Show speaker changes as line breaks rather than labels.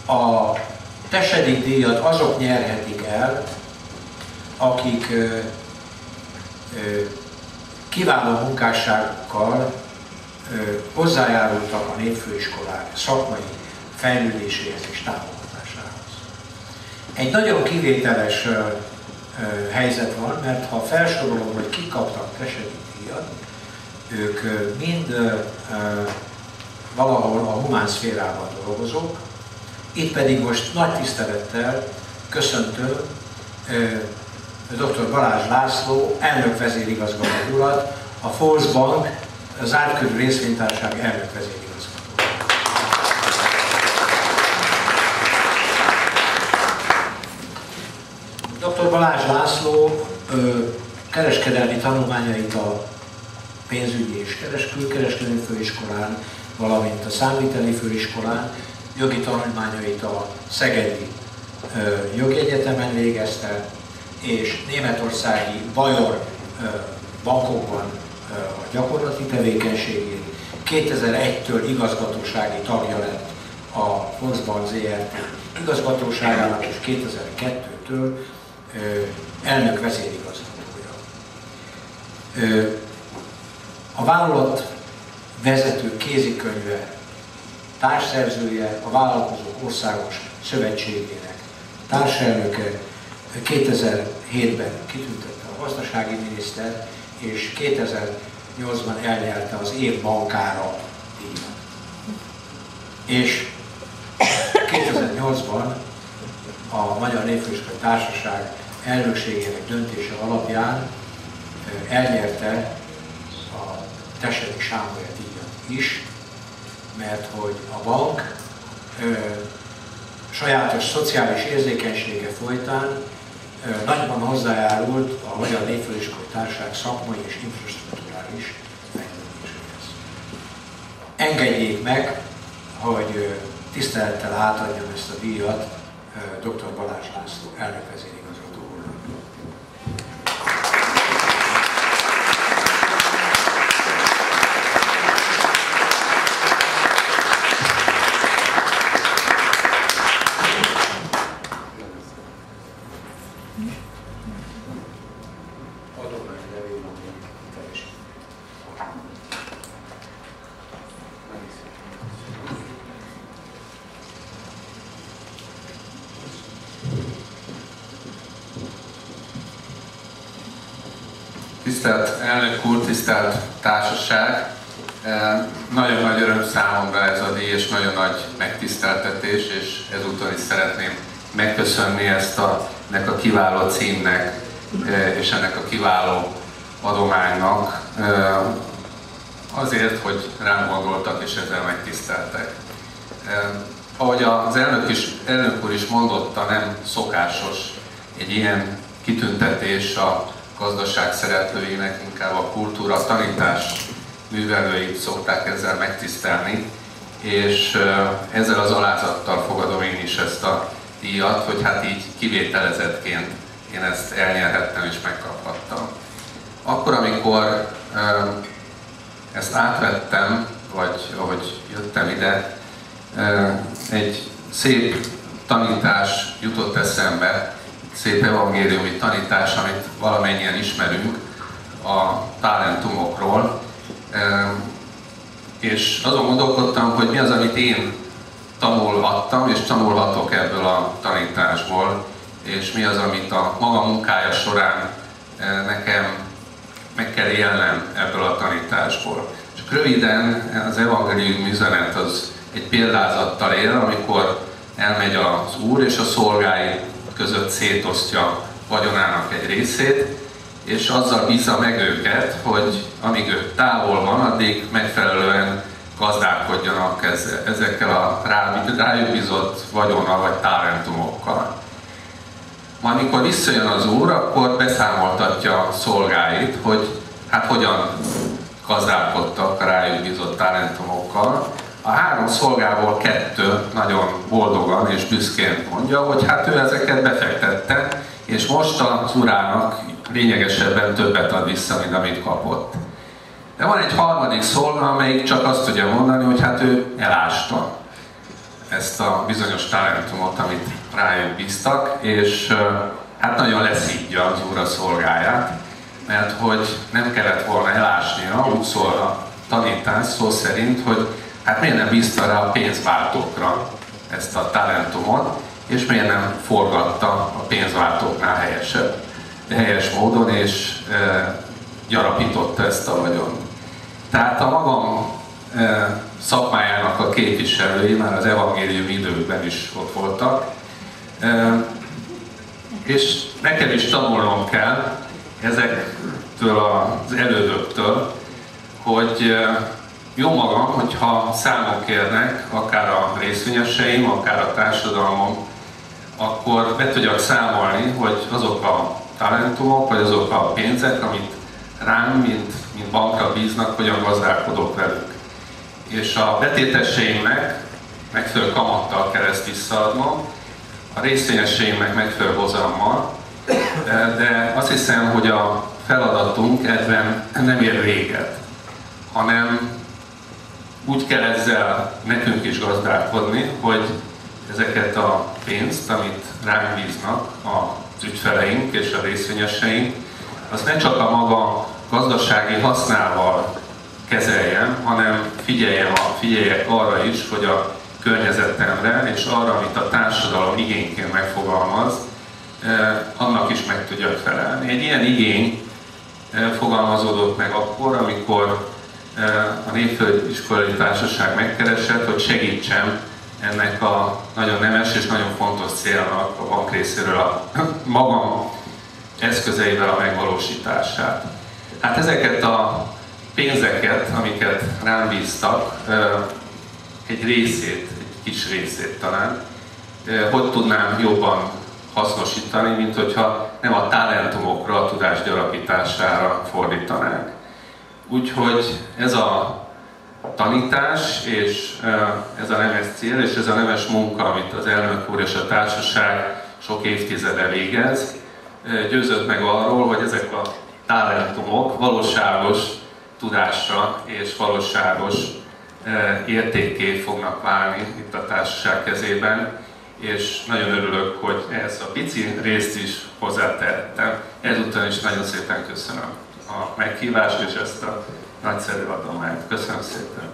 A Tesedik díjat azok nyerhetik el, akik kiváló munkásságukkal hozzájárultak a népfőiskolák szakmai fejlődéséhez és támogatásához. Egy nagyon kivételes helyzet van, mert ha felsorolom, hogy kik kaptak Tesedik díjat, ők mind valahol a humán szférában dolgozók. Itt pedig most nagy tisztelettel köszöntöm dr. Balázs László, elnök vezérigazgató urat, a Volksbank zárt körű részvénytársaság elnök vezérigazgató. Dr. Balázs László kereskedelmi tanulmányait a pénzügyi és külkereskedelmi főiskolán, valamint a számviteli főiskolán, jogi tanulmányait a Szegedi Jogi Egyetemen végezte, és németországi Bajor bankokban a gyakorlati tevékenységét. 2001-től igazgatósági tagja lett a Volksbank ZRT igazgatóságának, és 2002-től elnök vezérigazgatója. A vállalat vezető kézikönyve társszerzője, a Vállalkozók Országos Szövetségének társelnöke, 2007-ben kitüntette a gazdasági miniszter, és 2008-ban elnyerte az év bankára díjat. És 2008-ban a Magyar Népfőiskolai Társaság elnökségének döntése alapján elnyerte a Tesedik Sámuel díjat is, mert hogy a bank sajátos szociális érzékenysége folytán nagyban hozzájárult a Magyar Népfőiskolai Társaság szakmai és infrastruktúrális fejlődéséhez. Engedjék meg, hogy tisztelettel átadjam ezt a díjat dr. Balázs László elnök vezérigazgató úrnak.
Tisztelt elnök úr, tisztelt társaság! Nagyon nagy öröm számomra ez a díj, és nagyon nagy megtiszteltetés, és ezúton is szeretném megköszönni ennek a kiváló címnek és ennek a kiváló adománynak azért, hogy rám gondoltak és ezzel megtiszteltek. Ahogy az elnök úr is mondotta, nem szokásos egy ilyen kitüntetés a gazdaság szereplőinek, inkább a kultúra, a tanítás művelőit szokták ezzel megtisztelni, és ezzel az alázattal fogadom én is ezt a díjat, hogy hát így kivételezettként én ezt elnyerhettem és megkaphattam. Akkor, amikor ezt átvettem, vagy ahogy jöttem ide, egy szép tanítás jutott eszembe, szép evangéliumi tanítás, amit valamennyien ismerünk a talentumokról, és azon gondolkodtam, hogy mi az, amit én tanulhattam és tanulhatok ebből a tanításból, és mi az, amit a maga munkája során nekem meg kell élnem ebből a tanításból. És röviden az evangéliumi üzenet az egy példázattal él, amikor elmegy az Úr és a szolgái között szétosztja vagyonának egy részét, és azzal bízza meg őket, hogy amíg ő távol van, addig megfelelően gazdálkodjanak ezekkel a rájuk bízott vagyonnal vagy talentumokkal. Majd amikor visszajön az Úr, akkor beszámoltatja a szolgáit, hogy hát hogyan gazdálkodtak a rájuk bízott talentumokkal. A 3 szolgából 2 nagyon boldogan és büszkén mondja, hogy hát ő ezeket befektette, és most az urának lényegesebben többet ad vissza, mint amit kapott. De van egy harmadik szolga, amelyik csak azt tudja mondani, hogy hát ő elásta ezt a bizonyos talentumot, amit rájuk bíztak, és hát nagyon leszídja az Úr a szolgáját, mert hogy nem kellett volna elásnia, úgy szól a tanítás szó szerint, hogy hát miért nem bízta rá a pénzváltókra ezt a talentumot, és miért nem forgatta a pénzváltóknál helyes módon, és gyarapította ezt a vagyon. Tehát a magam szakmájának a képviselői már az evangélium időkben is ott voltak, és nekem is tanulnom kell ezektől az elődöktől, hogy jó magam, hogyha számon kérnek, akár a részvényeseim, akár a társadalmom, akkor be tudjak számolni, hogy azok a talentumok, vagy azok a pénzek, amit rám, mint bankra bíznak, hogyan gazdálkodok velük. És a betéteseimnek megfelelő kamattal kell ezt visszaadnom, a részvényeseimnek megfelelő hozammal, de azt hiszem, hogy a feladatunk ebben nem ér véget, hanem úgy kell ezzel nekünk is gazdálkodni, hogy ezeket a pénzt, amit ránk bíznak az ügyfeleink és a részvényeseink, azt ne csak a maga gazdasági hasznával kezeljem, hanem figyeljek arra is, hogy a környezetemre és arra, amit a társadalom igényként megfogalmaz, annak is meg tudjak felelni. Egy ilyen igény fogalmazódott meg akkor, amikor a Népföldiskolai Társaság megkeresett, hogy segítsem ennek a nagyon nemes és nagyon fontos célnak a bank részéről a magam eszközeivel a megvalósítását. Hát ezeket a pénzeket, amiket rám bíztak, egy részét, egy kis részét talán, hogy tudnám jobban hasznosítani, mint hogyha nem a talentumokra, a tudás gyarapítására fordítanánk. Úgyhogy ez a tanítás, és ez a nemes cél, és ez a nemes munka, amit az elnök úr és a társaság sok évtizede végez, győzött meg arról, hogy ezek a talentumok valóságos tudásra és valóságos értékké fognak válni itt a társaság kezében, és nagyon örülök, hogy ehhez a pici részt is hozzátehettem. Ezúttal is nagyon szépen köszönöm a meghívást és ezt a nagyszerű adományt. Köszönöm szépen!